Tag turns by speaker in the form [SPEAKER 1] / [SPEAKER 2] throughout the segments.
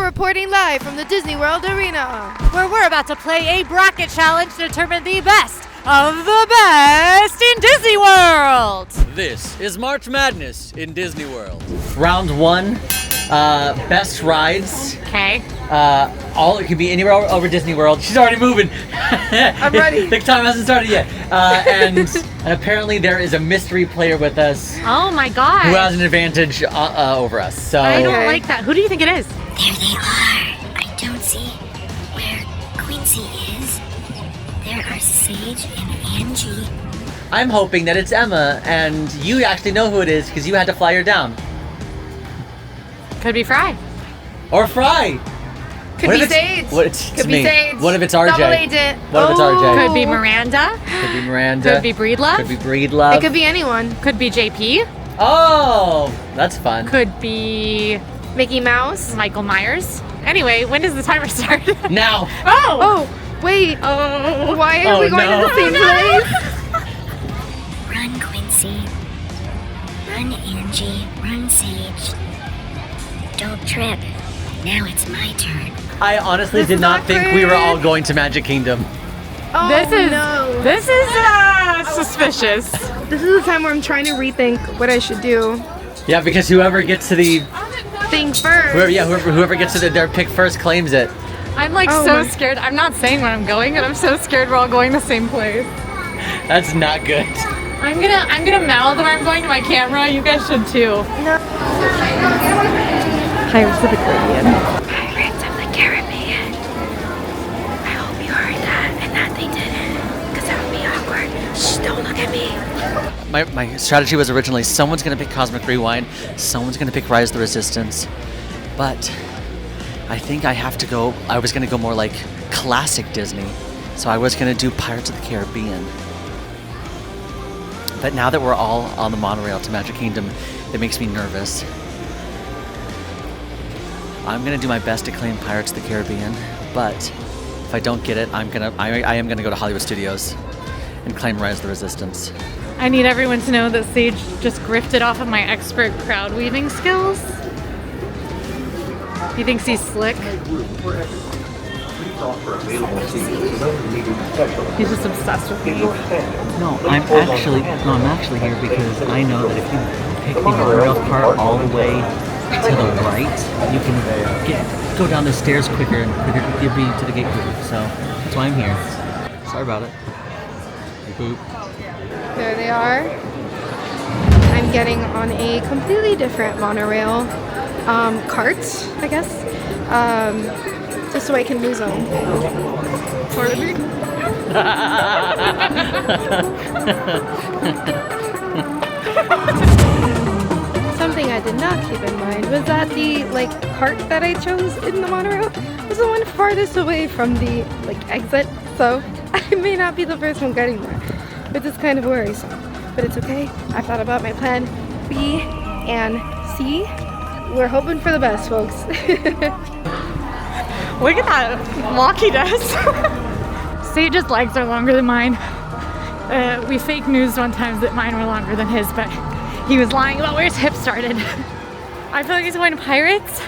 [SPEAKER 1] reporting live from the Disney World Arena,
[SPEAKER 2] where we're about to play a bracket challenge to determine the best of the best in Disney World.
[SPEAKER 3] This is March Madness in Disney World.
[SPEAKER 4] Round one, best rides.
[SPEAKER 2] Okay.
[SPEAKER 4] It could be anywhere over Disney World. She's already moving.
[SPEAKER 1] I'm ready.
[SPEAKER 4] The time hasn't started yet. And apparently there is a mystery player with us.
[SPEAKER 2] Oh my god.
[SPEAKER 4] Who has an advantage over us. So
[SPEAKER 2] I don't like that. Who do you think it is?
[SPEAKER 5] There they are. I don't see where Quincy is. There are Sage and Angie.
[SPEAKER 4] I'm hoping that it's Emma, and you actually know who it is because you had to fly her down.
[SPEAKER 2] Could be Fry.
[SPEAKER 4] Or Fry.
[SPEAKER 1] Could be Sage.
[SPEAKER 4] Could be Sage. What if it's RJ?
[SPEAKER 1] Double agent.
[SPEAKER 4] What if it's RJ?
[SPEAKER 2] Could be Miranda.
[SPEAKER 4] Could be Miranda.
[SPEAKER 2] Could be Breedlove.
[SPEAKER 4] Could be Breedlove.
[SPEAKER 1] It could be anyone.
[SPEAKER 2] Could be JP.
[SPEAKER 4] Oh, that's fun.
[SPEAKER 2] Could be
[SPEAKER 1] Mickey Mouse.
[SPEAKER 2] Michael Myers. Anyway, when does the timer start?
[SPEAKER 4] Now.
[SPEAKER 1] Oh, wait.
[SPEAKER 2] Oh.
[SPEAKER 1] Why are we going to the same place?
[SPEAKER 5] Run, Quincy. Run, Angie. Run, Sage. Don't trip. Now it's my turn.
[SPEAKER 4] I honestly
[SPEAKER 1] This
[SPEAKER 4] did
[SPEAKER 1] is
[SPEAKER 4] not think we were
[SPEAKER 1] awkward.
[SPEAKER 4] all going to Magic Kingdom.
[SPEAKER 1] Oh,
[SPEAKER 2] This is suspicious.
[SPEAKER 1] This is the time where I'm trying to rethink what I should do.
[SPEAKER 4] Yeah, because whoever gets to the
[SPEAKER 1] Think first.
[SPEAKER 4] whoever gets to their pick first claims it.
[SPEAKER 2] I'm like
[SPEAKER 1] Oh
[SPEAKER 2] so
[SPEAKER 1] my-
[SPEAKER 2] scared. I'm not saying when I'm going, and I'm so scared we're all going the same place.
[SPEAKER 4] That's not good.
[SPEAKER 2] I'm gonna mouth when I'm going to my camera. You guys should too.
[SPEAKER 1] No.
[SPEAKER 2] Pirates of the Caribbean.
[SPEAKER 5] Pirates of the Caribbean. I hope you heard that and that they didn't, because that would be awkward. Shh, don't look at me.
[SPEAKER 4] My strategy was originally someone's gonna pick Cosmic Rewind, someone's gonna pick Rise of the Resistance, but I think I have to go. I was gonna go more like classic Disney, so I was gonna do Pirates of the Caribbean. But now that we're all on the monorail to Magic Kingdom, it makes me nervous. I'm gonna do my best to claim Pirates of the Caribbean, but if I don't get it, I am gonna go to Hollywood Studios and claim Rise of the Resistance.
[SPEAKER 2] I need everyone to know that Sage just grifted off of my expert crowd weaving skills. He thinks he's slick. He's just obsessed with me.
[SPEAKER 4] No, I'm actually here because I know that if you pick the monorail part all the way to the right, you can go down the stairs quicker and you'll be to the gate quicker. So that's why I'm here. Sorry about it. Boop.
[SPEAKER 1] There they are. I'm getting on a completely different monorail cart, I guess, just so I can lose them. Something I did not keep in mind was that the cart that I chose in the monorail was the one farthest away from the exit, so I may not be the first one getting there, which is kind of worrisome. But it's okay. I thought about my plan B and C. We're hoping for the best, folks.
[SPEAKER 2] Look at that walk he does. Sage's legs are longer than mine. We fake news one time that mine were longer than his, but he was lying about where his hip started. I feel like he's going to Pirates.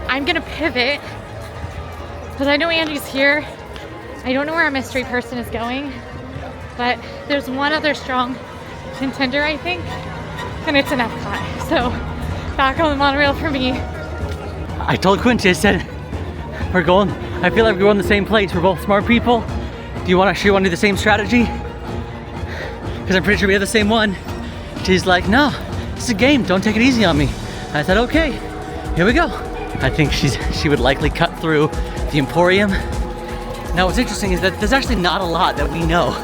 [SPEAKER 2] I'm gonna pivot because I know Angie's here. I don't know where our mystery person is going, but there's one other strong contender, I think, and it's an Epcot. So back on the monorail for me.
[SPEAKER 4] I told Quincy, I said, I feel like we're going the same place. We're both smart people. Do you want to do the same strategy? Because I'm pretty sure we have the same one. She's like, no, it's a game. Don't take it easy on me. I said, okay, here we go. I think she would likely cut through the Emporium. Now what's interesting is that there's actually not a lot that we know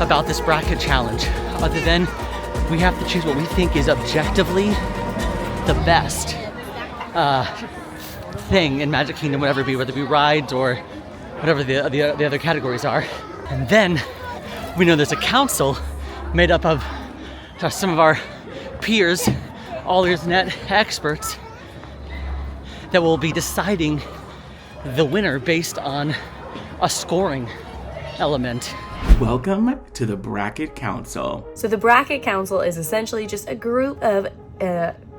[SPEAKER 4] about this bracket challenge, other than we have to choose what we think is objectively the best thing in Magic Kingdom, whatever it be, whether it be rides or whatever the other categories are. And then we know there's a council made up of some of our peers, AllEars.net experts, that will be deciding the winner based on a scoring element.
[SPEAKER 6] Welcome to the Bracket Council.
[SPEAKER 7] So the Bracket Council is essentially just a group of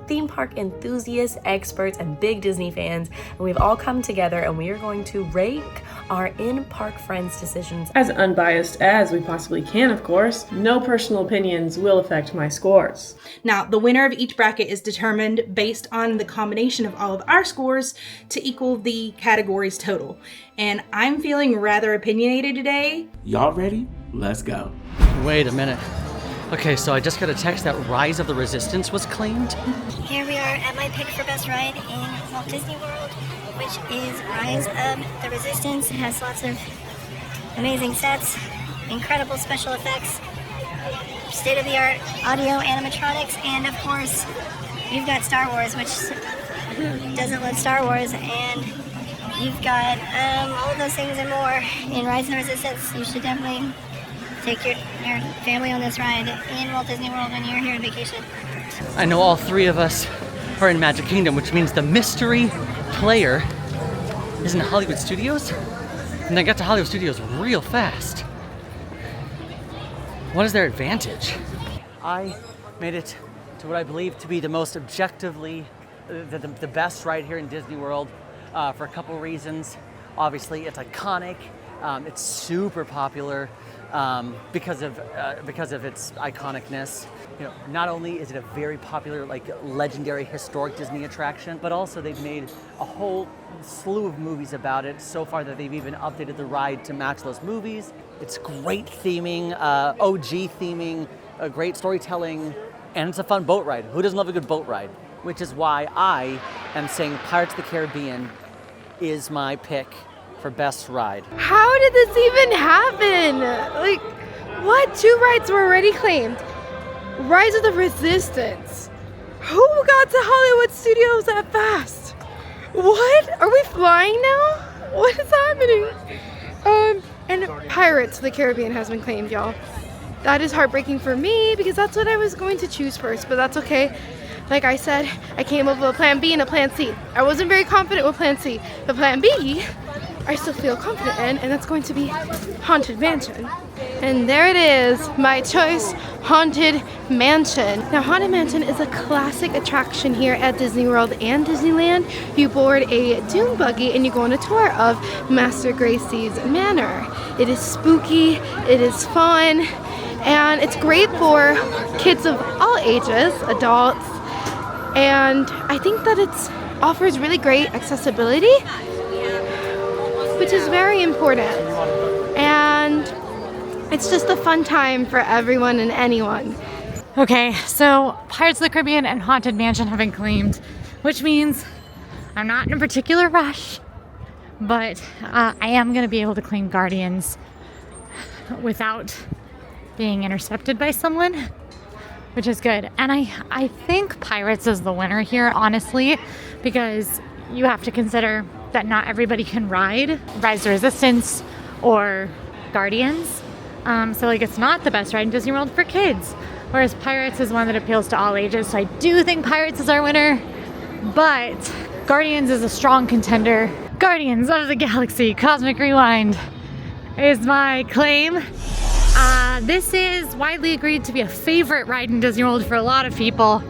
[SPEAKER 6] theme park enthusiasts, experts, and big Disney fans, and we've all come together and we are going to rank our in-park friends' decisions.
[SPEAKER 7] As unbiased as we possibly can, of course. No personal opinions will affect my scores.
[SPEAKER 8] Now, the winner of each bracket is determined based on the combination of all of our scores to equal the category's total. And I'm feeling rather opinionated today.
[SPEAKER 9] Y'all ready? Let's go.
[SPEAKER 4] Wait a minute. Okay, so I just got a text that Rise of the Resistance was claimed.
[SPEAKER 10] Here we are at my pick for best ride in Walt Disney World, which is Rise of the Resistance. It has lots of amazing sets, incredible special effects, state-of-the-art audio animatronics, and of course, you've got Star Wars, which doesn't love Star Wars, and you've got all of those things and more in Rise of the Resistance. You should definitely take your family on this ride in Walt Disney World when you're here on vacation.
[SPEAKER 4] I know all three of us are in Magic Kingdom, which means the mystery player is in Hollywood Studios. And I got to Hollywood Studios real fast. What is their advantage? I made it to what I believe to be the most objectively, the best ride here in Disney World for a couple reasons. Obviously, it's iconic. It's super popular. Because of its iconicness. You know, not only is it a very popular, like, legendary historic Disney attraction, but also they've made a whole slew of movies about it so far that they've even updated the ride to match those movies. It's great theming, OG theming, great storytelling, and it's a fun boat ride. Who doesn't love a good boat ride? Which is why I am saying Pirates of the Caribbean is my pick for best ride.
[SPEAKER 1] How did this even happen? Like, what? 2 rides were already claimed. Rise of the Resistance. Who got to Hollywood Studios that fast? What? Are we flying now? What is happening? And Pirates of the Caribbean has been claimed, y'all. That is heartbreaking for me because that's what I was going to choose first, but that's okay. Like I said, I came up with a plan B and a plan C. I wasn't very confident with plan C. The plan B, I still feel confident in, and that's going to be Haunted Mansion. And there it is, my choice, Haunted Mansion. Now, Haunted Mansion is a classic attraction here at Disney World and Disneyland. You board a dune buggy and you go on a tour of Master Gracie's manor. It is spooky, it is fun, and it's great for kids of all ages, adults, and I think that it offers really great accessibility, which is very important, and it's just a fun time for everyone and anyone.
[SPEAKER 2] Okay, so Pirates of the Caribbean and Haunted Mansion have been claimed, which means I'm not in a particular rush, but I am going to be able to claim Guardians without being intercepted by someone, which is good. And I think Pirates is the winner here, honestly, because you have to consider that not everybody can ride Rise of the Resistance or Guardians. So like it's not the best ride in Disney World for kids, whereas Pirates is one that appeals to all ages. So I do think Pirates is our winner, but Guardians is a strong contender. Guardians of the Galaxy Cosmic Rewind is my claim. This is widely agreed to be a favorite ride in Disney World for a lot of people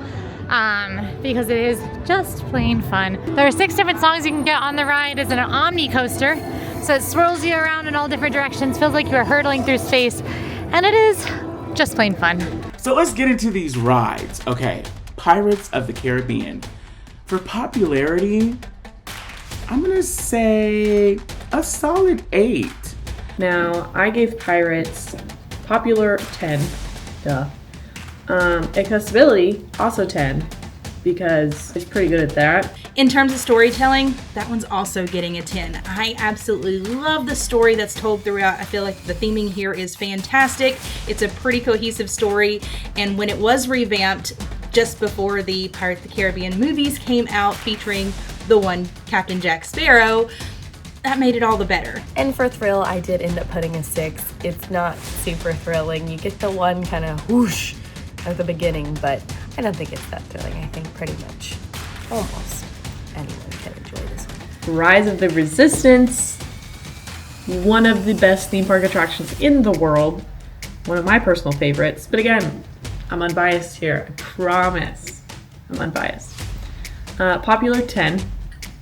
[SPEAKER 2] because it is just plain fun. There are 6 different songs you can get on the ride. It's an omni coaster, so it swirls you around in all different directions, feels like you're hurtling through space, and it is just plain fun.
[SPEAKER 9] So let's get into these rides. Okay, Pirates of the Caribbean. For popularity, I'm gonna say a solid 8.
[SPEAKER 7] Now, I gave Pirates popular 10, duh. Accessibility, also 10, because it's pretty good at that.
[SPEAKER 8] In terms of storytelling, that one's also getting a 10. I absolutely love the story that's told throughout. I feel like the theming here is fantastic. It's a pretty cohesive story, and when it was revamped just before the Pirates of the Caribbean movies came out featuring the one Captain Jack Sparrow, that made it all the better.
[SPEAKER 6] And for thrill, I did end up putting a 6. It's not super thrilling. You get the one kind of whoosh at the beginning, but I don't think it's that thrilling. I think pretty much almost anyone can enjoy this one.
[SPEAKER 7] Rise of the Resistance, one of the best theme park attractions in the world. One of my personal favorites. But again, I'm unbiased here. I promise. I'm unbiased. Popular 10.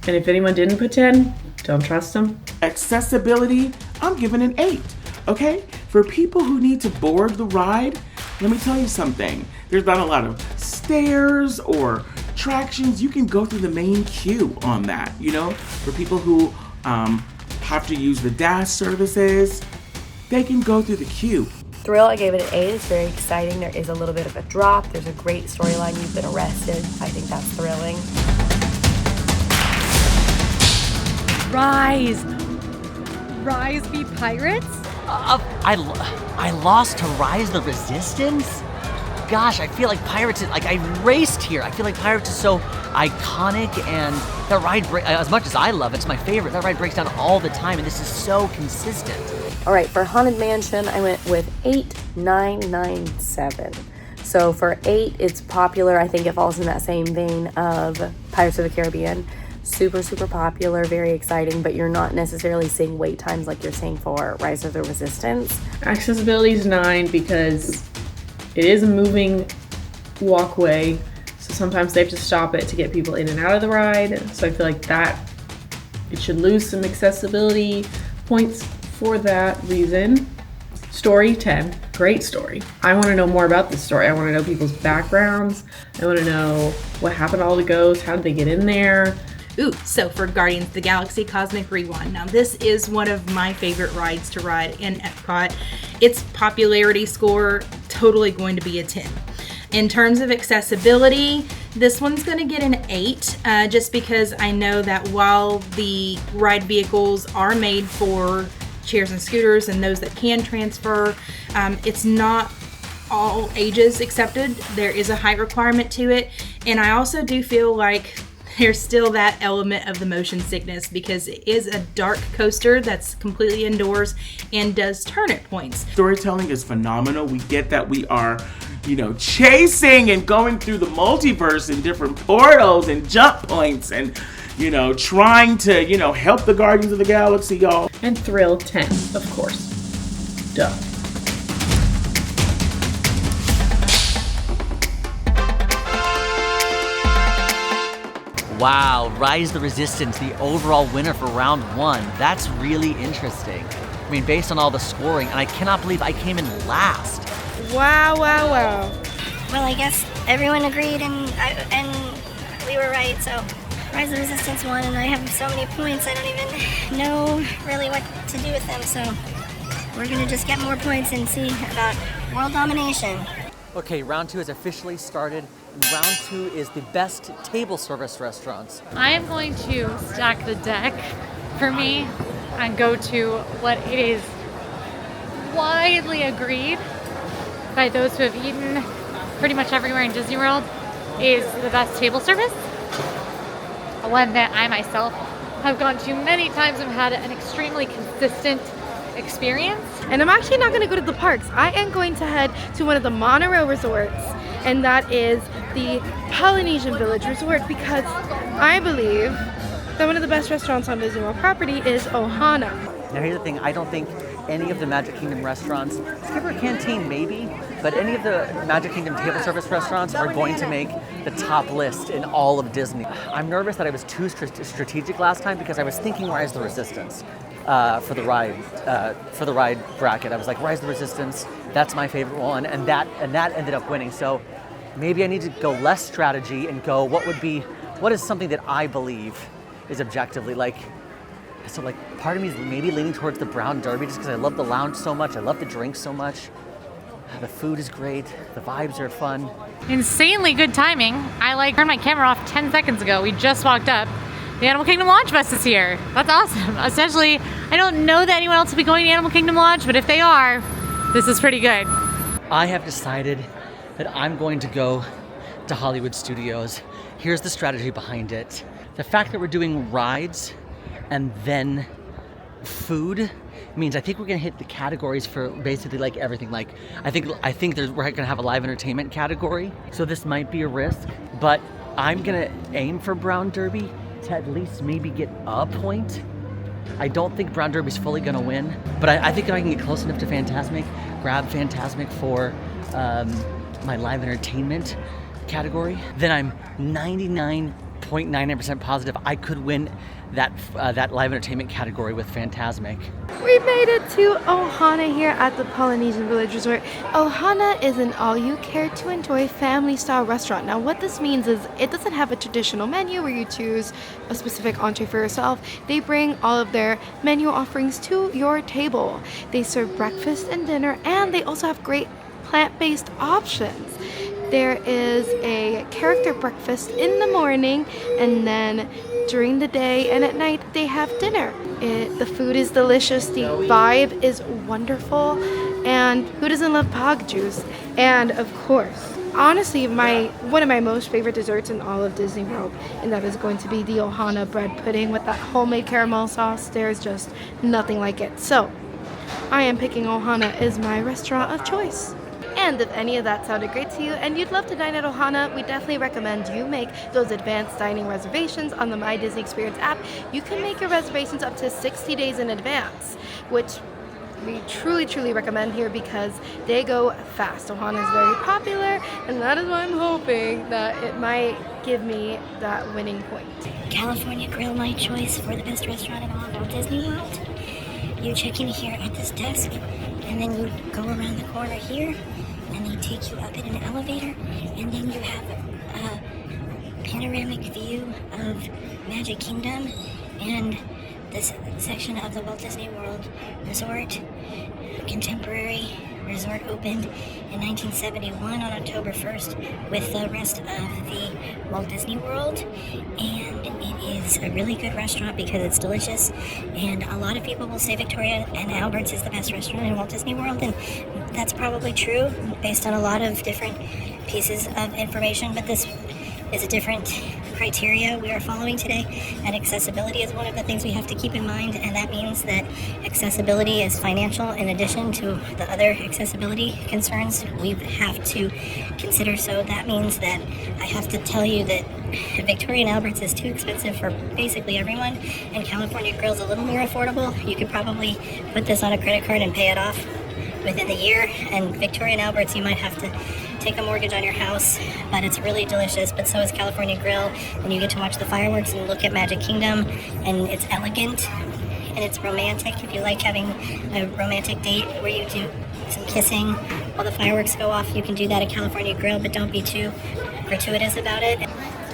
[SPEAKER 7] And if anyone didn't put 10, don't trust them.
[SPEAKER 9] Accessibility, I'm giving an 8. Okay? For people who need to board the ride, let me tell you something. There's not a lot of stairs or attractions. You can go through the main queue on that, you know? For people who have to use the dash services, they can go through the queue.
[SPEAKER 6] Thrill, I gave it an 8. It's very exciting. There is a little bit of a drop. There's a great storyline. You've been arrested. I think that's thrilling.
[SPEAKER 2] Rise be pirates?
[SPEAKER 4] I lost to Rise the Resistance? Gosh, I feel like Pirates, I raced here. I feel like Pirates is so iconic, and that ride, as much as I love it, it's my favorite. That ride breaks down all the time, and this is so consistent.
[SPEAKER 6] All right, for Haunted Mansion, I went with 8,997. So for 8, it's popular. I think it falls in that same vein of Pirates of the Caribbean. Super, super popular, very exciting, but you're not necessarily seeing wait times like you're seeing for Rise of the Resistance.
[SPEAKER 7] Accessibility is 9 because it is a moving walkway, so sometimes they have to stop it to get people in and out of the ride. So I feel like that it should lose some accessibility points for that reason. Story 10, great story. I want to know more about this story. I want to know people's backgrounds. I want to know what happened to all the ghosts. How did they get in there?
[SPEAKER 8] Ooh, so for Guardians of the Galaxy Cosmic Rewind. Now this is one of my favorite rides to ride in Epcot. Its popularity score, totally going to be a 10. In terms of accessibility, this one's going to get an 8, just because I know that while the ride vehicles are made for chairs and scooters and those that can transfer, it's not all ages accepted. There is a height requirement to it, and I also do feel like there's still that element of the motion sickness because it is a dark coaster that's completely indoors and does turn at points.
[SPEAKER 9] Storytelling is phenomenal. We get that we are, chasing and going through the multiverse in different portals and jump points and, trying to, help the Guardians of the Galaxy, y'all.
[SPEAKER 7] And Thrill 10, of course. Duh.
[SPEAKER 4] Wow, Rise the Resistance, the overall winner for round 1. That's really interesting. I mean, based on all the scoring, and I cannot believe I came in last.
[SPEAKER 1] Wow.
[SPEAKER 10] Well, I guess everyone agreed and we were right, so Rise of the Resistance won, and I have so many points I don't even know really what to do with them, so we're gonna just get more points and see about world domination.
[SPEAKER 4] Okay, round 2 has officially started. Round 2 is the best table service restaurants.
[SPEAKER 2] I am going to stack the deck for me and go to what it is widely agreed by those who have eaten pretty much everywhere in Disney World is the best table service. One that I myself have gone to many times and had an extremely consistent experience.
[SPEAKER 1] And I'm actually not going to go to the parks. I am going to head to one of the monorail resorts, and that is the Polynesian Village Resort, because I believe that one of the best restaurants on Disney World property is Ohana.
[SPEAKER 4] Now here's the thing, I don't think any of the Magic Kingdom restaurants, Skipper Canteen maybe, but any of the Magic Kingdom table service restaurants are going to make the top list in all of Disney. I'm nervous that I was too strategic last time because I was thinking Rise the Resistance for the ride bracket. I was like, Rise the Resistance, that's my favorite one, and that ended up winning. So maybe I need to go less strategy and go what is something that I believe is objectively part of me is maybe leaning towards the Brown Derby just because I love the lounge so much. I love the drinks so much. The food is great. The vibes are fun.
[SPEAKER 2] Insanely good timing. I turned my camera off 10 seconds ago. We just walked up. The Animal Kingdom Launch Bus is here. That's awesome. Essentially, I don't know that anyone else will be going to Animal Kingdom Launch, but if they are, this is pretty good.
[SPEAKER 4] I have decided that I'm going to go to Hollywood Studios. Here's the strategy behind it. The fact that we're doing rides and then food means I think we're gonna hit the categories for basically everything. I think we're gonna have a live entertainment category, so this might be a risk, but I'm gonna aim for Brown Derby to at least maybe get a point. I don't think Brown Derby's fully gonna win, but I think if I can get close enough to Fantasmic, grab Fantasmic for my live entertainment category, then I'm 99 0.99% positive I could win that live entertainment category with Fantasmic.
[SPEAKER 1] We made it to Ohana here at the Polynesian Village Resort. Ohana is an all-you-care-to-enjoy family-style restaurant. Now what this means is it doesn't have a traditional menu where you choose a specific entree for yourself. They bring all of their menu offerings to your table. They serve breakfast and dinner, and they also have great plant-based options. There is a character breakfast in the morning, and then during the day and at night they have dinner. The food is delicious, the vibe is wonderful, and who doesn't love pog juice? And of course, honestly, one of my most favorite desserts in all of Disney World, and that is going to be the Ohana bread pudding with that homemade caramel sauce. There's just nothing like it. So I am picking Ohana as my restaurant of choice. And if any of that sounded great to you and you'd love to dine at Ohana, we definitely recommend you make those advanced dining reservations on the My Disney Experience app. You can make your reservations up to 60 days in advance, which we truly recommend here because they go fast. Ohana is very popular, and that is why I'm hoping that it might give me that winning point.
[SPEAKER 10] California Grill, my choice for the best restaurant in all of Walt Disney World. You check in here at this desk, and then you go around the corner here, and they take you up in an elevator, and then you have a panoramic view of Magic Kingdom and this section of the Walt Disney World Resort. Contemporary resort opened in 1971 on October 1st with the rest of the Walt Disney World, and it is a really good restaurant because it's delicious, and a lot of people will say Victoria and Albert's is the best restaurant in Walt Disney World, and that's probably true based on a lot of different pieces of information, but this is a different criteria we are following today, and accessibility is one of the things we have to keep in mind, and that means that accessibility is financial in addition to the other accessibility concerns we have to consider. So that means that I have to tell you that Victoria and Albert's is too expensive for basically everyone, and California Grill's a little more affordable. You could probably put this on a credit card and pay it off within the year, and Victoria and Albert's you might have to take a mortgage on your house, but it's really delicious. But so is California Grill, and you get to watch the fireworks and look at Magic Kingdom, and it's elegant and it's romantic. If you like having a romantic date where you do some kissing while the fireworks go off, you can do that at California Grill, but don't be too gratuitous about it.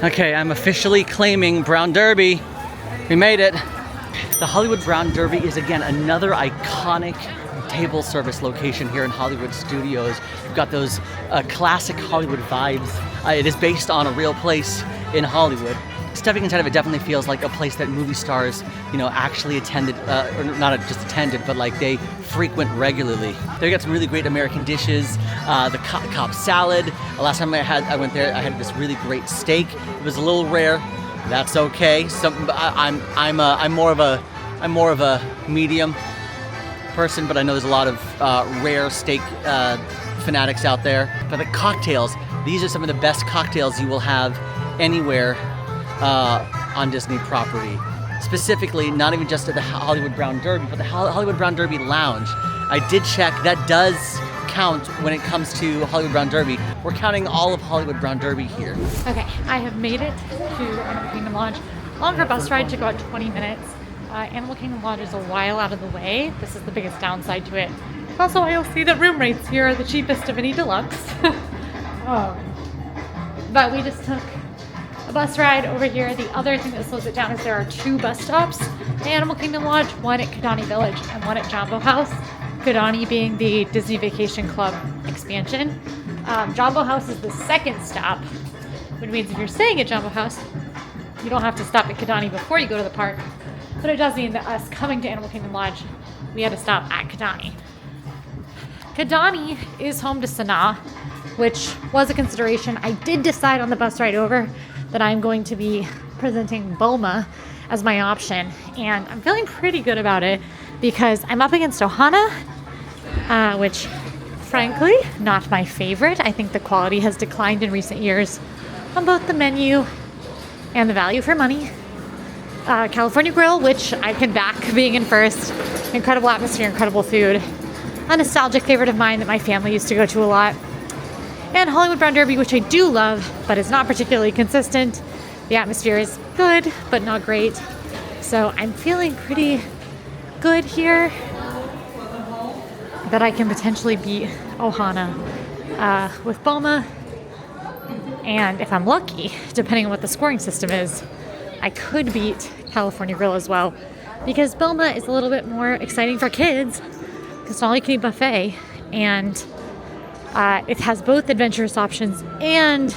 [SPEAKER 4] Okay, I'm officially claiming Brown Derby. We made it. The Hollywood Brown Derby is again another iconic table service location here in Hollywood Studios. You've got those classic Hollywood vibes. It is based on a real place in Hollywood. Stepping inside of it definitely feels like a place that movie stars, actually attended, or not just attended, but like they frequent regularly. They got some really great American dishes. The Cobb salad. Last time I went there, I had this really great steak. It was a little rare. That's okay. I'm more of a medium person, but I know there's a lot of rare steak fanatics out there. But the cocktails, these are some of the best cocktails you will have anywhere on Disney property. Specifically, not even just at the Hollywood Brown Derby, but the Hollywood Brown Derby Lounge. I did check, that does count when it comes to Hollywood Brown Derby. We're counting all of Hollywood Brown Derby here.
[SPEAKER 2] Okay, I have made it to Animal Kingdom Lodge. Longer bus ride, took about 20 minutes. Animal Kingdom Lodge is a while out of the way. This is the biggest downside to it. Also, you'll see that room rates here are the cheapest of any deluxe. But we just took a bus ride over here. The other thing that slows it down is there are 2 bus stops at Animal Kingdom Lodge, one at Kidani Village and one at Jambo House. Kidani being the Disney Vacation Club expansion. Jambo House is the second stop, which means if you're staying at Jambo House, you don't have to stop at Kidani before you go to the park. But it does mean that us coming to Animal Kingdom Lodge, we had to stop at Kidani. Kidani is home to Sanaa, which was a consideration. I did decide on the bus ride over that I'm going to be presenting Bulma as my option, and I'm feeling pretty good about it because I'm up against Ohana, which frankly, not my favorite. I think the quality has declined in recent years on both the menu and the value for money. California Grill, which I can back being in first. Incredible atmosphere, incredible food. A nostalgic favorite of mine that my family used to go to a lot. And Hollywood Brown Derby, which I do love, but is not particularly consistent. The atmosphere is good, but not great. So I'm feeling pretty good here that I can potentially beat Ohana with Boma. And if I'm lucky, depending on what the scoring system is, I could beat California Grill as well. Because Boma is a little bit more exciting for kids, because it's an all-you-can-eat buffet, and it has both adventurous options and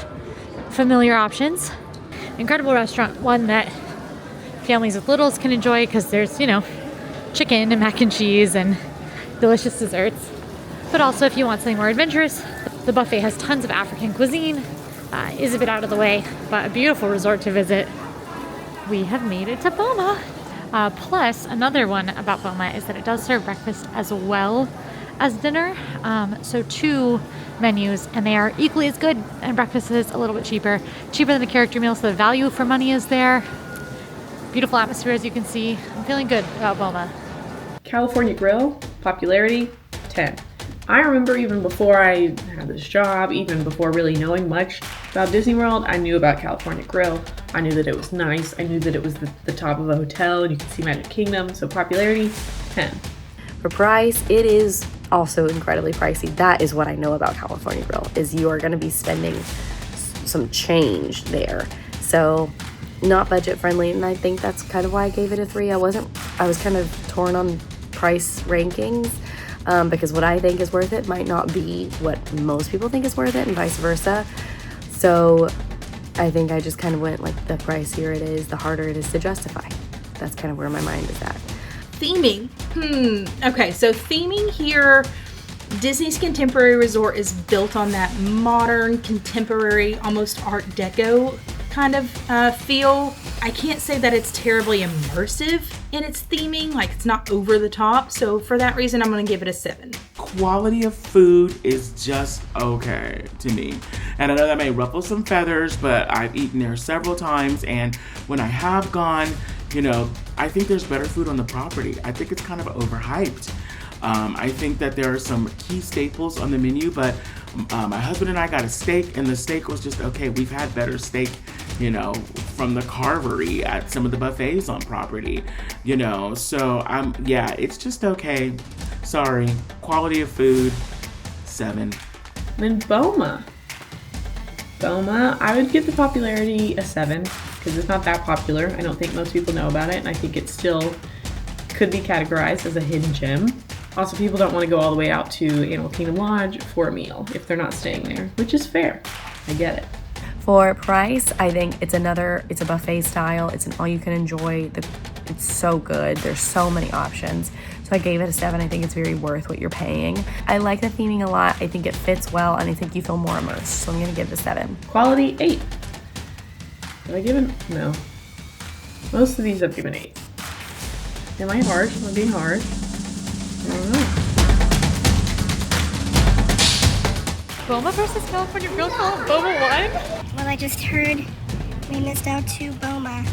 [SPEAKER 2] familiar options. Incredible restaurant, one that families with littles can enjoy because there's, chicken and mac and cheese and delicious desserts. But also if you want something more adventurous, the buffet has tons of African cuisine, is a bit out of the way, but a beautiful resort to visit. We have made it to Boma. Plus, another one about Boma is that it does serve breakfast as well as dinner. So 2 menus, and they are equally as good, and breakfast is a little bit cheaper than a character meal, so the value for money is there. Beautiful atmosphere, as you can see. I'm feeling good about Boma.
[SPEAKER 7] California Grill, popularity, 10. I remember even before I had this job, even before really knowing much about Disney World, I knew about California Grill. I knew that it was nice. I knew that it was the top of a hotel and you could see Magic Kingdom. So popularity, 10.
[SPEAKER 6] For price, it is also incredibly pricey. That is what I know about California Grill, is you are going to be spending some change there. So not budget friendly, and I think that's kind of why I gave it a 3. I was kind of torn on price rankings because what I think is worth it might not be what most people think is worth it, and vice versa. So I think I just kind of went like, the pricier it is, the harder it is to justify. That's kind of where my mind is at.
[SPEAKER 8] Theming. Okay, so theming here, Disney's Contemporary Resort is built on that modern, contemporary, almost Art Deco kind of feel. I can't say that it's terribly immersive in its theming, like it's not over the top. So for that reason, I'm gonna give it a 7.
[SPEAKER 9] Quality of food is just okay to me. And I know that may ruffle some feathers, but I've eaten there several times, and when I have gone, I think there's better food on the property. I think it's kind of overhyped. I think that there are some key staples on the menu, but my husband and I got a steak, and the steak was just okay. We've had better steak, from the carvery at some of the buffets on property, So it's just okay. Sorry. Quality of food, 7.
[SPEAKER 7] Then Boma, I would give the popularity a 7 because it's not that popular. I don't think most people know about it, and I think it still could be categorized as a hidden gem. Also, people don't want to go all the way out to Animal Kingdom Lodge for a meal if they're not staying there, which is fair. I get it.
[SPEAKER 6] For price, I think it's a buffet style. It's an all you can enjoy. It's so good. There's so many options. So I gave it a 7. I think it's very worth what you're paying. I like the theming a lot. I think it fits well, and I think you feel more immersed. So I'm going to give it a 7.
[SPEAKER 7] Quality, 8. Did I give it? No. Most of these I've given 8. Am I harsh? Am I being harsh? I don't know.
[SPEAKER 2] Boma versus California Grill, Boma won?
[SPEAKER 10] Well, I just heard we missed out to Boma.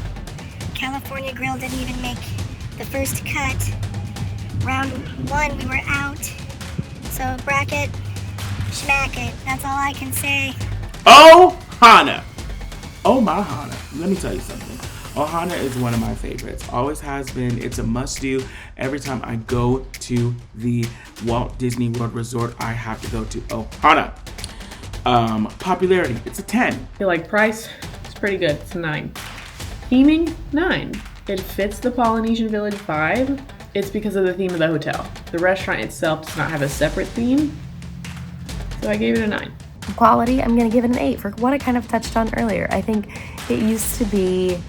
[SPEAKER 10] California Grill didn't even make the first cut. Round 1, we were out. So bracket, schmack it. That's all I can say.
[SPEAKER 9] Ohana! Oh my Hana. Let me tell you something. Ohana is one of my favorites. Always has been. It's a must-do. Every time I go to the Walt Disney World Resort, I have to go to Ohana. Popularity, it's a 10.
[SPEAKER 7] I feel like price, it's pretty good. It's a 9. Theming, 9. It fits the Polynesian Village vibe. It's because of the theme of the hotel. The restaurant itself does not have a separate theme. So I gave it a 9.
[SPEAKER 6] Quality, I'm going to give it an 8 for what I kind of touched on earlier. I think it used to be,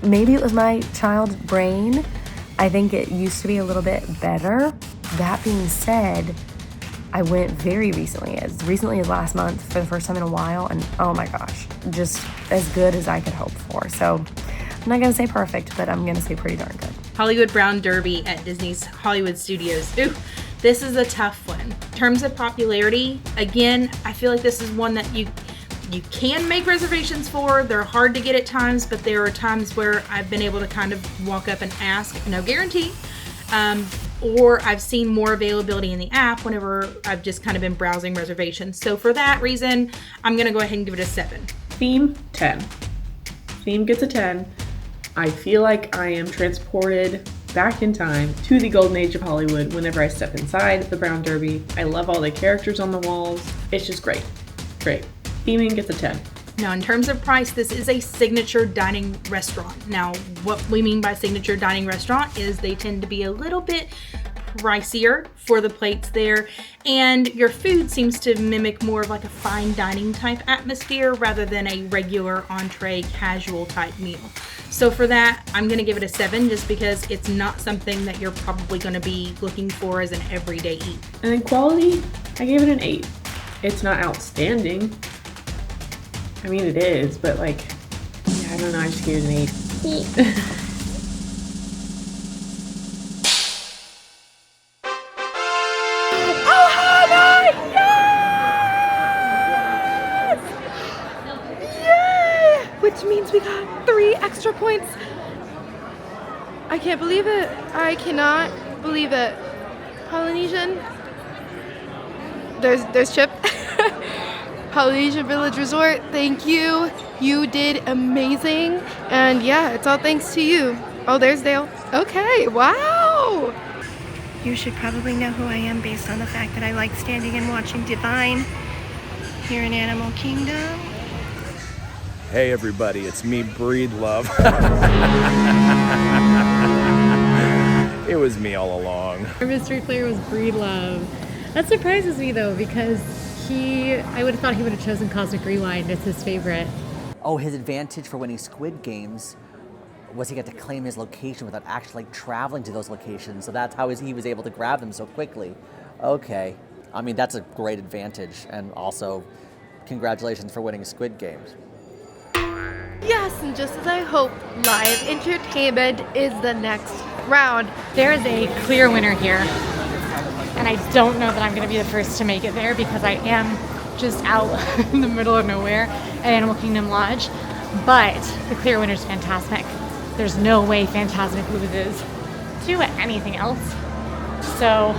[SPEAKER 6] maybe it was my child's brain. I think it used to be a little bit better. That being said, I went very recently as last month for the first time in a while, and oh my gosh, just as good as I could hope for. So I'm not going to say perfect, but I'm going to say pretty darn good.
[SPEAKER 8] Hollywood Brown Derby at Disney's Hollywood Studios. Ooh, this is a tough one. In terms of popularity, again, I feel like this is one that you can make reservations for. They're hard to get at times, but there are times where I've been able to kind of walk up and ask, no guarantee, or I've seen more availability in the app whenever I've just kind of been browsing reservations. So for that reason, I'm gonna go ahead and give it a 7.
[SPEAKER 7] Theme, 10. Theme gets a 10. I feel like I am transported back in time to the golden age of Hollywood whenever I step inside the Brown Derby. I love all the characters on the walls. It's just great. Great. Theming gets a 10.
[SPEAKER 8] Now, in terms of price, this is a signature dining restaurant. Now, what we mean by signature dining restaurant is they tend to be a little bit pricier for the plates there, and your food seems to mimic more of like a fine dining type atmosphere rather than a regular entree casual type meal. So for that, I'm gonna give it a 7 just because it's not something that you're probably gonna be looking for as an everyday eat.
[SPEAKER 7] And then quality, I gave it an 8. It's not outstanding. I mean, it is, but like, yeah, I don't know, I just gave it an 8.
[SPEAKER 1] Which means we got 3 extra points. I can't believe it. I cannot believe it. Polynesian. There's Chip. Polynesian Village Resort, thank you. You did amazing. And yeah, it's all thanks to you. Oh, there's Dale. Okay, wow.
[SPEAKER 10] You should probably know who I am based on the fact that I like standing and watching Divine here in Animal Kingdom.
[SPEAKER 11] Hey everybody, it's me, Breedlove. It was me all along.
[SPEAKER 2] Our mystery player was Breedlove. That surprises me though, because I would have thought he would have chosen Cosmic Rewind as his favorite.
[SPEAKER 4] Oh, his advantage for winning Squid Games was he got to claim his location without actually traveling to those locations. So that's how he was able to grab them so quickly. Okay. I mean, that's a great advantage. And also, congratulations for winning Squid Games.
[SPEAKER 1] Yes, and just as I hoped, live entertainment is the next round.
[SPEAKER 2] There is a clear winner here, and I don't know that I'm going to be the first to make it there because I am just out in the middle of nowhere at Animal Kingdom Lodge, but the clear winner is Fantasmic. There's no way Fantasmic loses to anything else, so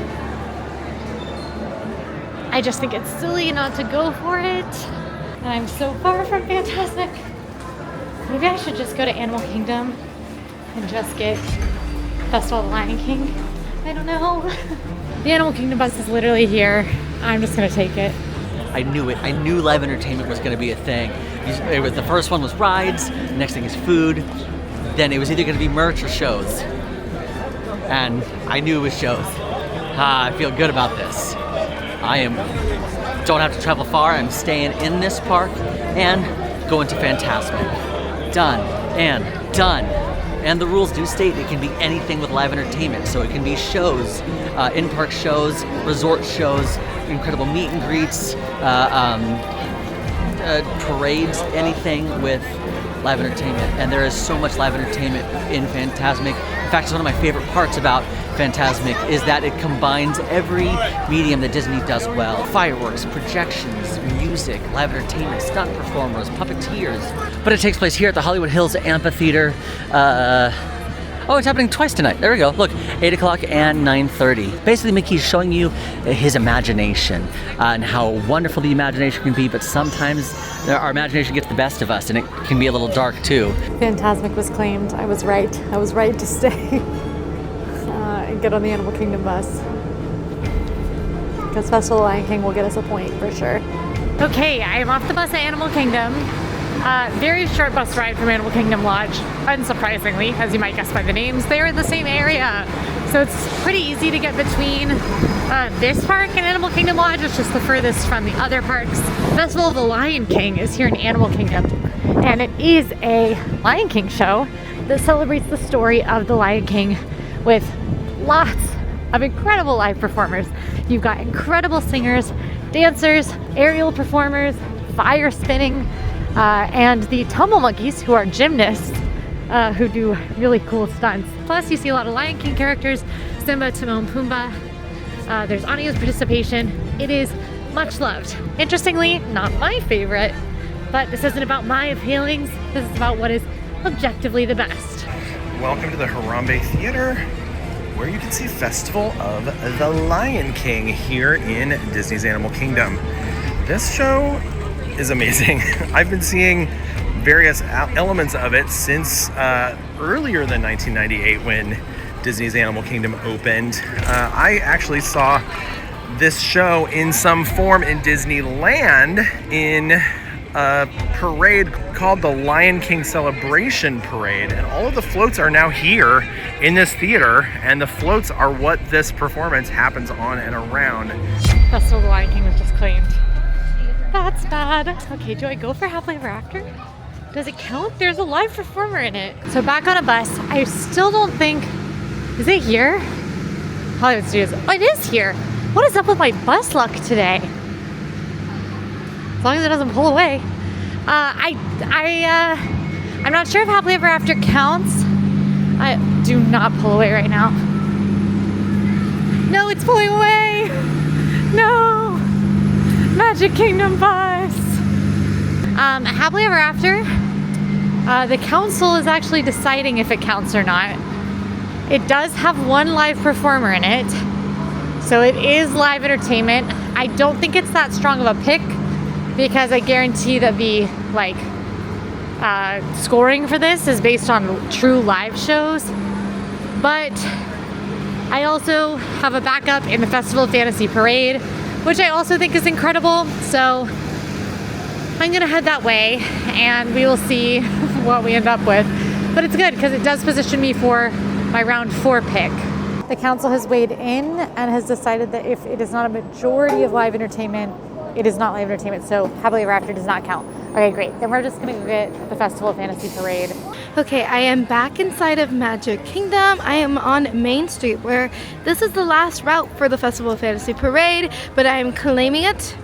[SPEAKER 2] I just think it's silly not to go for it, and I'm so far from Fantasmic. Maybe I should just go to Animal Kingdom and just get Festival of the Lion King. I don't know. The Animal Kingdom bus is literally here. I'm just gonna take it.
[SPEAKER 4] I knew it. I knew live entertainment was going to be a thing. The first one was rides, the next thing is food, then it was either going to be merch or shows. And I knew it was shows. I feel good about this. Don't have to travel far. I'm staying in this park and going to Fantasmic. Done and done. And the rules do state it can be anything with live entertainment. So it can be shows, in-park shows, resort shows, incredible meet and greets, parades, anything with live entertainment. And there is so much live entertainment in Fantasmic. In fact, it's one of my favorite parts about Fantasmic is that it combines every medium that Disney does well. Fireworks, projections, music, live entertainment, stunt performers, puppeteers. But it takes place here at the Hollywood Hills Amphitheater. Oh, it's happening twice tonight. There we go. Look, 8 o'clock and 9:30. Basically, Mickey's showing you his imagination and how wonderful the imagination can be, but sometimes our imagination gets the best of us and it can be a little dark too.
[SPEAKER 2] Fantasmic was claimed. I was right. I was right to stay and get on the Animal Kingdom bus. Because Festival of the Lion King will get us a point for sure. Okay, I am off the bus at Animal Kingdom. Very short bus ride from Animal Kingdom Lodge. Unsurprisingly, as you might guess by the names, they're in the same area. So it's pretty easy to get between this park and Animal Kingdom Lodge. It's just the furthest from the other parks. Festival of the Lion King is here in Animal Kingdom. And it is a Lion King show that celebrates the story of the Lion King with lots of incredible live performers. You've got incredible singers, dancers, aerial performers, fire spinning, and the tumble monkeys, who are gymnasts who do really cool stunts. Plus, you see a lot of Lion King characters, Simba, Timon, Pumbaa. There's audience participation. It is much loved. Interestingly, not my favorite, but this isn't about my feelings. This is about what is objectively the best.
[SPEAKER 12] Welcome to the Harambe Theater, where you can see Festival of the Lion King here in Disney's Animal Kingdom. This show is amazing. I've been seeing various elements of it since earlier than 1998 when Disney's Animal Kingdom opened. I actually saw this show in some form in Disneyland in a parade called the Lion King Celebration Parade, and all of the floats are now here in this theater, and the floats are what this performance happens on and around.
[SPEAKER 2] Festival of the Lion King was just claimed. That's bad. Okay, do I go for Happily Ever After? Does it count? There's a live performer in it. So back on a bus. I still don't think, is it here? Hollywood Studios. Oh, it is here. What is up with my bus luck today? As long as it doesn't pull away. I'm not sure if Happily Ever After counts. I do not pull away right now. No, it's pulling away. No. Magic Kingdom bus. Happily Ever After. The council is actually deciding if it counts or not. It does have one live performer in it. So it is live entertainment. I don't think it's that strong of a pick because I guarantee that the scoring for this is based on true live shows. But I also have a backup in the Festival of Fantasy Parade, which I also think is incredible. So I'm gonna head that way and we will see what we end up with. But it's good because it does position me for my round 4 pick. The council has weighed in and has decided that if it is not a majority of live entertainment, it is not live entertainment, so Happily Ever After does not count. Okay, great. Then we're just gonna go get the Festival of Fantasy Parade.
[SPEAKER 1] Okay, I am back inside of Magic Kingdom. I am on Main Street, where this is the last route for the Festival of Fantasy Parade, but I am claiming it.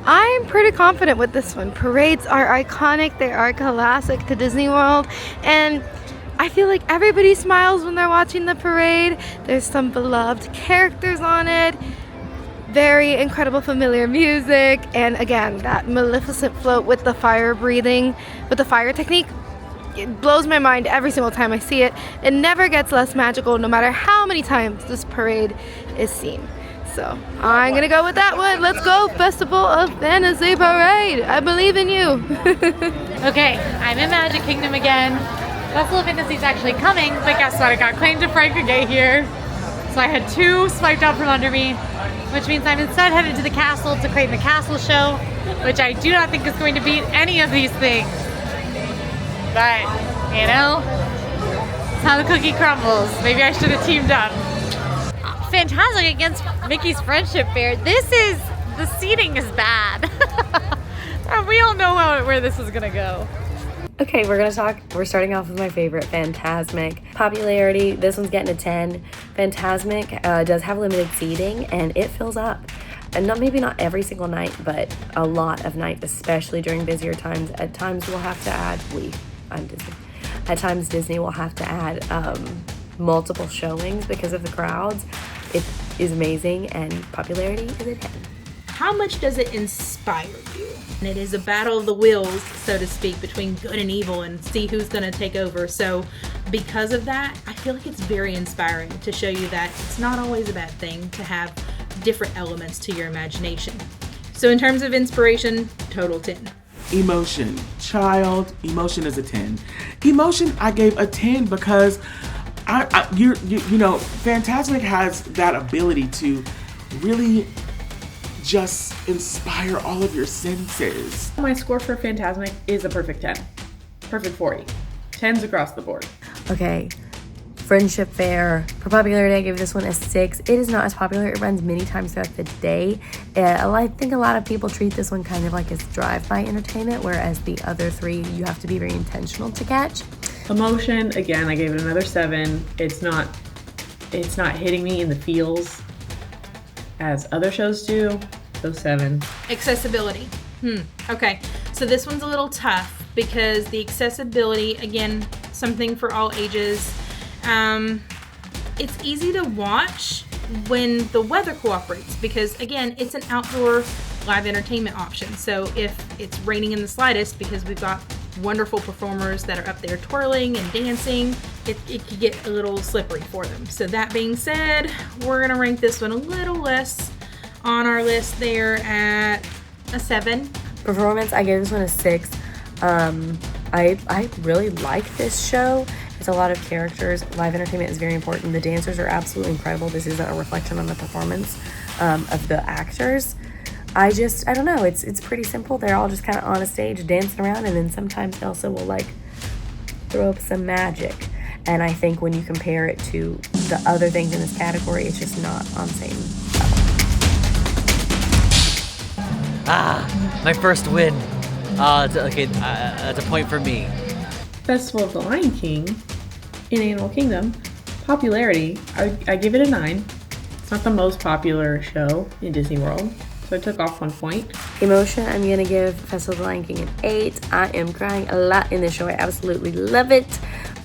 [SPEAKER 1] I'm pretty confident with this one. Parades are iconic, they are classic to Disney World, and I feel like everybody smiles when they're watching the parade. There's some beloved characters on it. Very incredible familiar music, and again, that Maleficent float with the fire breathing, with the fire technique, it blows my mind every single time I see it. It never gets less magical no matter how many times this parade is seen. So I'm gonna go with that one. Let's go, Festival of Fantasy Parade. I believe in you.
[SPEAKER 2] Okay, I'm in Magic Kingdom again. Festival of Fantasy is actually coming, but guess what? I got claimed before I could get here. So I had 2 swiped out from under me, which means I'm instead headed to the castle to claim the castle show, which I do not think is going to beat any of these things. But, you know, it's how the cookie crumbles. Maybe I should have teamed up. Fantastic against Mickey's Friendship Fair. The seating is bad. We all know where this is gonna go.
[SPEAKER 6] Okay, we're starting off with my favorite, Fantasmic. Popularity, this one's getting a 10. Fantasmic does have limited seating and it fills up. And maybe not every single night, but a lot of nights, especially during busier times. At times we'll have to add, I'm Disney. At times Disney will have to add multiple showings because of the crowds. It is amazing and popularity is a 10.
[SPEAKER 8] How much does it inspire you? And it is a battle of the wills, so to speak, between good and evil and see who's going to take over. So because of that, I feel like it's very inspiring to show you that it's not always a bad thing to have different elements to your imagination. So in terms of inspiration, total 10.
[SPEAKER 9] Emotion, child, emotion is a 10. Emotion, I gave a 10 because you know, Fantasmic has that ability to really just inspire all of your senses.
[SPEAKER 7] My score for Fantasmic is a perfect 10. Perfect 40. 10s across the board.
[SPEAKER 6] Okay, Friendship Fair. For popularity, I give this one a 6. It is not as popular. It runs many times throughout the day. I think a lot of people treat this one kind of like it's drive-by entertainment, whereas the other 3 you have to be very intentional to catch.
[SPEAKER 7] Emotion, again, I gave it another 7. It's not hitting me in the feels as other shows do, so 7.
[SPEAKER 8] Accessibility. Okay, so this one's a little tough because the accessibility, again, something for all ages. It's easy to watch when the weather cooperates because, again, it's an outdoor live entertainment option. So if it's raining in the slightest, because we've got wonderful performers that are up there twirling and dancing, it could get a little slippery for them. So that being said, we're gonna rank this one a little less on our list there at a 7.
[SPEAKER 6] Performance, I gave this one a 6. I really like this show. It's a lot of characters. Live entertainment is very important. The dancers are absolutely incredible. This isn't a reflection on the performance of the actors. I don't know. It's pretty simple. They're all just kind of on a stage dancing around, and then sometimes Elsa will like throw up some magic. And I think when you compare it to the other things in this category, it's just not on the same level.
[SPEAKER 4] My first win. That's a point for me.
[SPEAKER 7] Festival of the Lion King in Animal Kingdom, popularity, I give it a 9. It's not the most popular show in Disney World, so I took off 1 point.
[SPEAKER 6] Emotion, I'm gonna give Festival of the Lion King an 8. I am crying a lot in this show. I absolutely love it.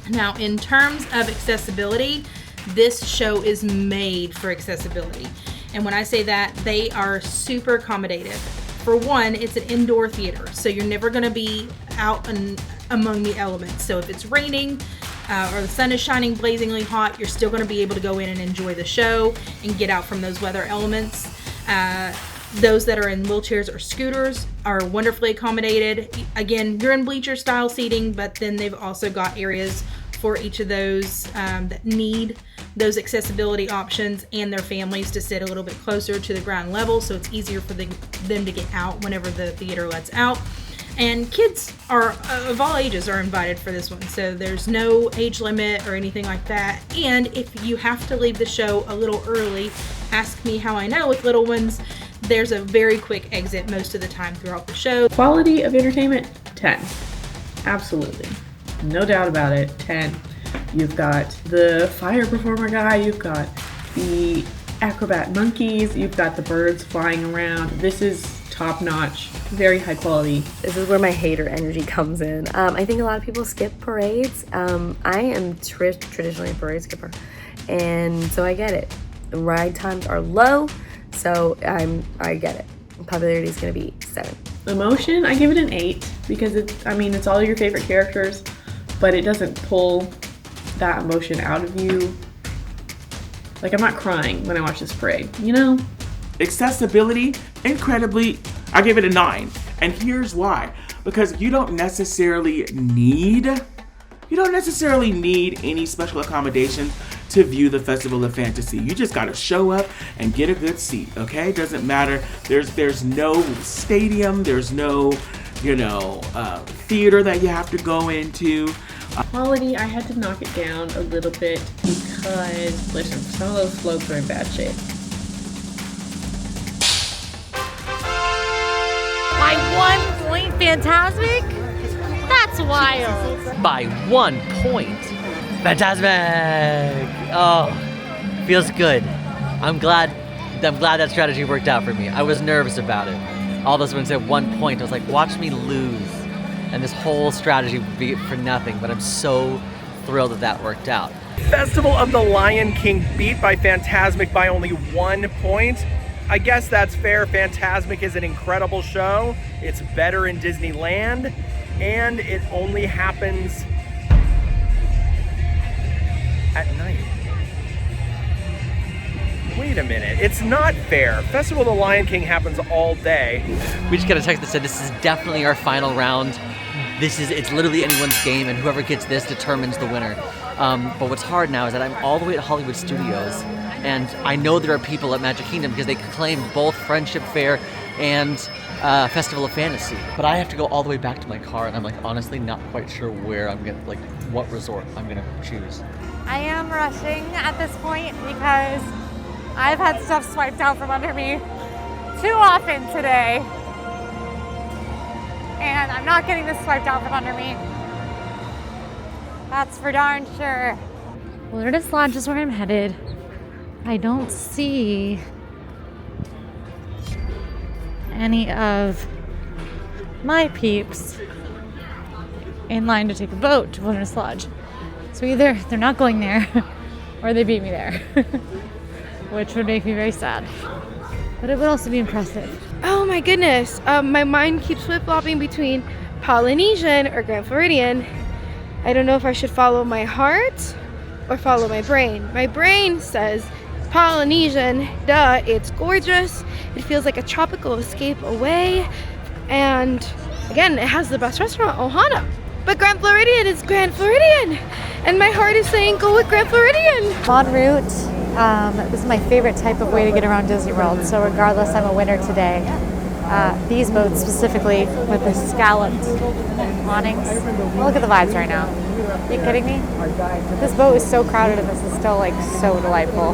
[SPEAKER 8] Now, in terms of accessibility, this show is made for accessibility. And when I say that, they are super accommodative. For one, it's an indoor theater, so you're never going to be out among the elements. So if it's raining or the sun is shining blazingly hot, you're still going to be able to go in and enjoy the show and get out from those weather elements. Those that are in wheelchairs or scooters are wonderfully accommodated. Again, you're in bleacher style seating, but then they've also got areas for each of those that need those accessibility options and their families to sit a little bit closer to the ground level, so it's easier for them to get out whenever the theater lets out. And kids are of all ages are invited for this one, so there's no age limit or anything like that. And if you have to leave the show a little early, ask me how I know with little ones, there's a very quick exit most of the time throughout the show.
[SPEAKER 7] Quality of entertainment, 10. Absolutely. No doubt about it, 10. You've got the fire performer guy, you've got the acrobat monkeys, you've got the birds flying around. This is top notch, very high quality.
[SPEAKER 6] This is where my hater energy comes in. I think a lot of people skip parades. I am traditionally a parade skipper, and so I get it. The ride times are low, so I get it. Popularity is going to be 7.
[SPEAKER 7] Emotion, I give it an 8 because it's all your favorite characters, but it doesn't pull that emotion out of you. Like, I'm not crying when I watch this parade, you know?
[SPEAKER 9] Accessibility, incredibly, I give it a 9. And here's why. Because you don't necessarily need any special accommodations to view the Festival of Fantasy. You just gotta show up and get a good seat, okay? Doesn't matter. There's no stadium, there's no, theater that you have to go into.
[SPEAKER 7] Quality, I had to knock it down a little bit because, listen, some of those floats are in bad shape.
[SPEAKER 2] By 1 point, Fantasmic? That's wild.
[SPEAKER 4] By 1 point. Fantastic! Oh, feels good. I'm glad that strategy worked out for me. I was nervous about it. All those ones at 1 point, I was like, watch me lose. And this whole strategy would be for nothing, but I'm so thrilled that worked out.
[SPEAKER 12] Festival of the Lion King beat by Fantasmic by only 1 point. I guess that's fair. Fantasmic is an incredible show. It's better in Disneyland, and it only happens at night. Wait a minute, it's not fair. Festival of the Lion King happens all day.
[SPEAKER 4] We just got a text that said this is definitely our final round. It's literally anyone's game, and whoever gets this determines the winner. But what's hard now is that I'm all the way at Hollywood Studios, and I know there are people at Magic Kingdom because they claim both Friendship Fair and Festival of Fantasy. But I have to go all the way back to my car, and I'm honestly not quite sure where I'm gonna, what resort I'm gonna choose.
[SPEAKER 2] I am rushing at this point because I've had stuff swiped out from under me too often today. And I'm not getting this swiped out from under me. That's for darn sure. Wilderness Lodge is where I'm headed. I don't see any of my peeps in line to take a boat to Wilderness Lodge. So either they're not going there or they beat me there, which would make me very sad. But it would also be impressive.
[SPEAKER 1] Oh my goodness. My mind keeps flip-flopping between Polynesian or Grand Floridian. I don't know if I should follow my heart or follow my brain. My brain says Polynesian, duh, it's gorgeous. It feels like a tropical escape away. And again, it has the best restaurant, Ohana. but Grand Floridian is Grand Floridian, and my heart is saying go with Grand Floridian.
[SPEAKER 2] En route, this is my favorite type of way to get around Disney World, so regardless, I'm a winner today. These boats specifically with the scalloped awnings. Look at the vibes right now. Are you kidding me? This boat is so crowded and this is still like so delightful.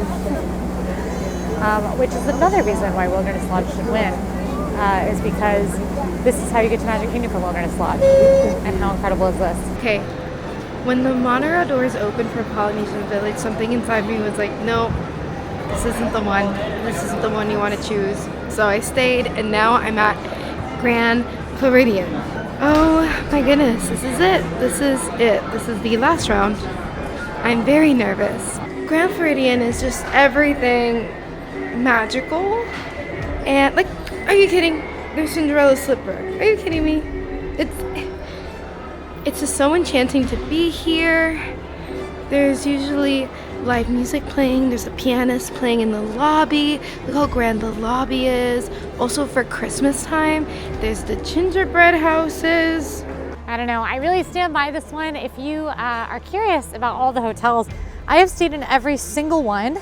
[SPEAKER 2] Which is another reason why Wilderness Lodge should win, is because this is how you get to Magic Kingdom from Wilderness Lodge. And how incredible is this?
[SPEAKER 1] Okay, when the monorail doors opened for Polynesian Village, something inside me was like, no, this isn't the one. This isn't the one you want to choose. So I stayed, and now I'm at Grand Floridian. Oh my goodness, this is it. This is it. This is the last round. I'm very nervous. Grand Floridian is just everything magical. And like, are you kidding? There's Cinderella's slipper. Are you kidding me? It's just so enchanting to be here. There's usually live music playing. There's a pianist playing in the lobby. Look how grand the lobby is. Also for Christmas time, there's the gingerbread houses.
[SPEAKER 2] I don't know, I really stand by this one. If you are curious about all the hotels, I have stayed in every single one,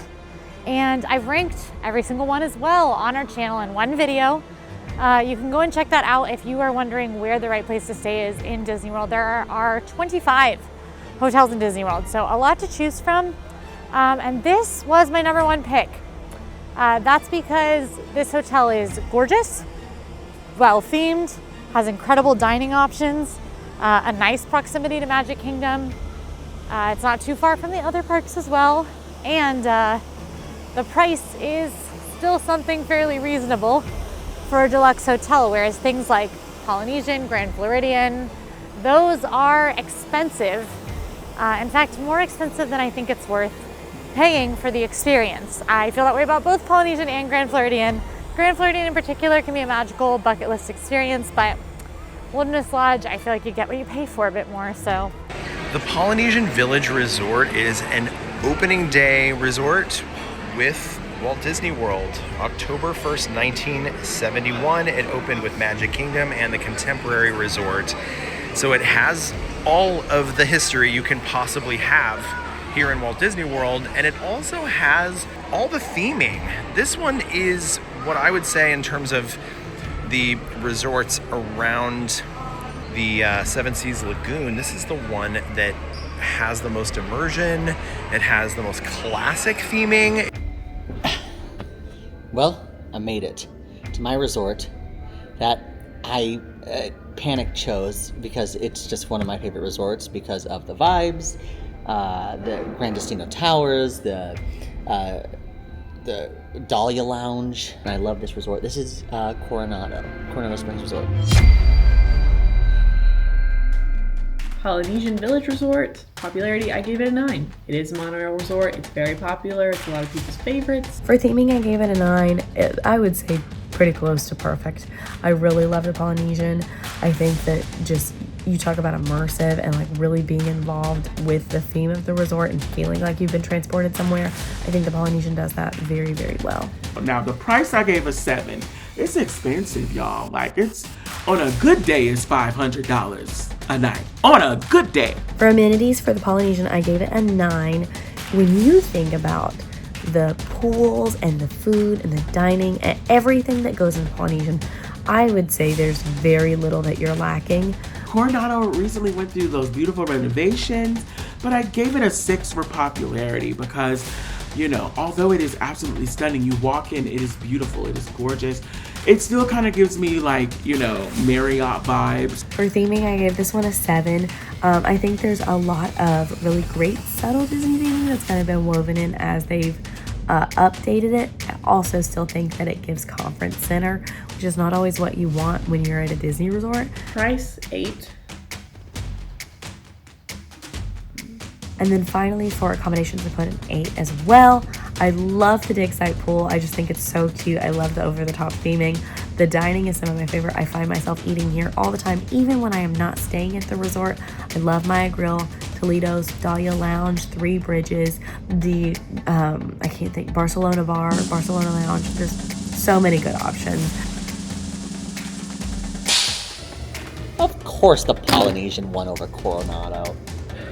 [SPEAKER 2] and I've ranked every single one as well on our channel in one video. You can go and check that out if you are wondering where the right place to stay is in Disney World. There are 25 hotels in Disney World, so a lot to choose from. And this was my #1 pick. That's because this hotel is gorgeous, well themed, has incredible dining options, a nice proximity to Magic Kingdom. It's not too far from the other parks as well, and the price is still something fairly reasonable for a deluxe hotel, whereas things like Polynesian, Grand Floridian, those are expensive. In fact, more expensive than I think it's worth paying for the experience. I feel that way about both Polynesian and Grand Floridian. Grand Floridian in particular can be a magical bucket list experience, but Wilderness Lodge, I feel like you get what you pay for a bit more, so.
[SPEAKER 12] The Polynesian Village Resort is an opening day resort with Walt Disney World. October 1st, 1971, it opened with Magic Kingdom and the Contemporary Resort. So it has all of the history you can possibly have here in Walt Disney World, and it also has all the theming. This one is what I would say in terms of the resorts around the Seven Seas Lagoon, this is the one that has the most immersion, it has the most classic theming.
[SPEAKER 4] Well, I made it to my resort that I panic chose because it's just one of my favorite resorts because of the vibes, the Gran Destino Towers, the Dahlia Lounge. And I love this resort. This is Coronado Springs Resort.
[SPEAKER 7] Polynesian Village Resort, popularity, I gave it a 9. It is a monorail resort, it's very popular, it's a lot of people's favorites.
[SPEAKER 6] For theming, I gave it a 9. I would say pretty close to perfect. I really loved the Polynesian. I think that just, you talk about immersive and like really being involved with the theme of the resort and feeling like you've been transported somewhere. I think the Polynesian does that very, very well.
[SPEAKER 9] Now, the price I gave a 7. It's expensive, y'all. Like, it's, on a good day, it's $500 a night. On a good day.
[SPEAKER 6] For amenities for the Polynesian, I gave it a 9. When you think about the pools and the food and the dining and everything that goes in the Polynesian, I would say there's very little that you're lacking.
[SPEAKER 9] Coronado recently went through those beautiful renovations, but I gave it a 6 for popularity because, you know, although it is absolutely stunning, you walk in, it is beautiful, it is gorgeous. It still kind of gives me like, you know, Marriott vibes.
[SPEAKER 6] For theming, I gave this one a 7. I think there's a lot of really great subtle Disney theming that's kind of been woven in as they've updated it. I also still think that it gives Conference Center, which is not always what you want when you're at a Disney resort.
[SPEAKER 7] Price, 8.
[SPEAKER 6] And then finally for accommodations, I put an 8 as well. I love the dig site pool. I just think it's so cute. I love the over-the-top theming. The dining is some of my favorite. I find myself eating here all the time, even when I am not staying at the resort. I love Maya Grill, Toledo's, Dahlia Lounge, Three Bridges, the, I can't think, Barcelona Bar, Barcelona Lounge. There's so many good options.
[SPEAKER 4] Of course, the Polynesian won over Coronado.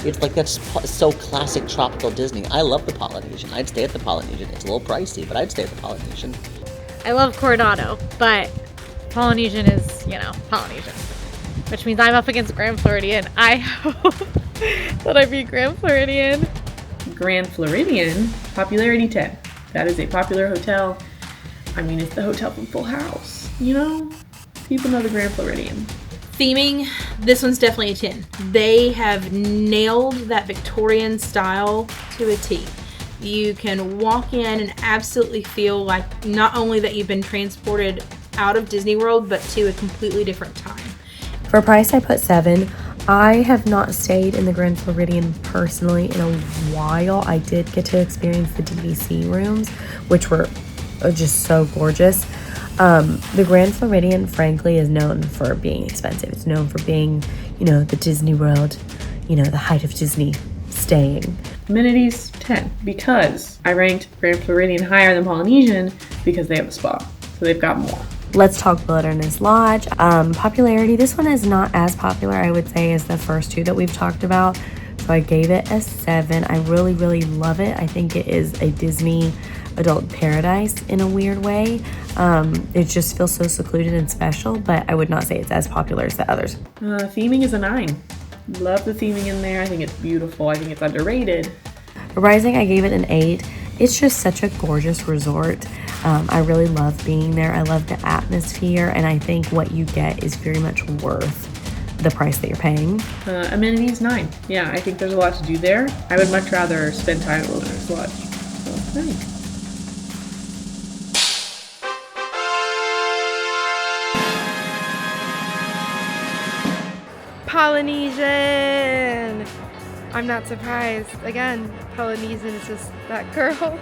[SPEAKER 4] It's like that's so classic tropical Disney. I love the Polynesian. I'd stay at the Polynesian. It's a little pricey, but I'd stay at the Polynesian.
[SPEAKER 2] I love Coronado, but Polynesian is, Polynesian. Which means I'm up against Grand Floridian. I hope that I beat Grand Floridian.
[SPEAKER 7] Grand Floridian, popularity 10. That is a popular hotel. I mean, it's the hotel from Full House, People know the Grand Floridian.
[SPEAKER 8] Theming, this one's definitely a 10. They have nailed that Victorian style to a T. You can walk in and absolutely feel like not only that you've been transported out of Disney World, but to a completely different time.
[SPEAKER 6] For price, I put 7. I have not stayed in the Grand Floridian personally in a while. I did get to experience the DVC rooms, which were just so gorgeous. The Grand Floridian, frankly, is known for being expensive. It's known for being, the Disney World, the height of Disney staying.
[SPEAKER 7] Amenities 10, because I ranked Grand Floridian higher than Polynesian because they have a spa, so they've got more.
[SPEAKER 6] Let's talk Wilderness Lodge. Popularity, this one is not as popular, I would say, as the first two that we've talked about. So I gave it a 7. I really, really love it. I think it is a Disney adult paradise in a weird way. It just feels so secluded and special, but I would not say it's as popular as the others.
[SPEAKER 7] Theming is a 9. Love the theming in there. I think it's beautiful. I think it's underrated.
[SPEAKER 6] Rising, I gave it an 8. It's just such a gorgeous resort. I really love being there. I love the atmosphere, and I think what you get is very much worth the price that you're paying.
[SPEAKER 7] Amenities 9. Yeah, I think there's a lot to do there. I would much rather spend time at Wilderness Lodge. So 9.
[SPEAKER 1] Polynesian! I'm not surprised. Again, Polynesian is just that girl.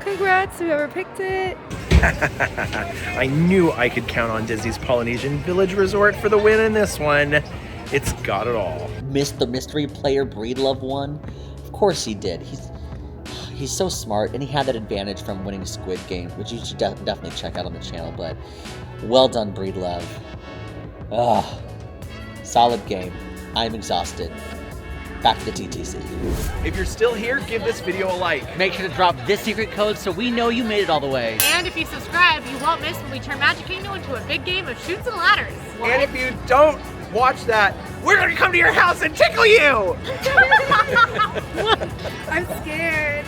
[SPEAKER 1] Congrats, whoever picked it.
[SPEAKER 12] I knew I could count on Disney's Polynesian Village Resort for the win in this one. It's got it all.
[SPEAKER 4] Missed the mystery player Breedlove won? Of course he did. He's so smart, and he had that advantage from winning Squid Game, which you should definitely check out on the channel, but well done, Breedlove. Solid game. I'm exhausted. Back to the TTC.
[SPEAKER 12] If you're still here, give this video a like.
[SPEAKER 4] Make sure to drop this secret code so we know you made it all the way.
[SPEAKER 2] And if you subscribe, you won't miss when we turn Magic Kingdom into a big game of shoots and ladders.
[SPEAKER 12] And if you don't watch that, we're gonna come to your house and tickle you!
[SPEAKER 1] I'm scared.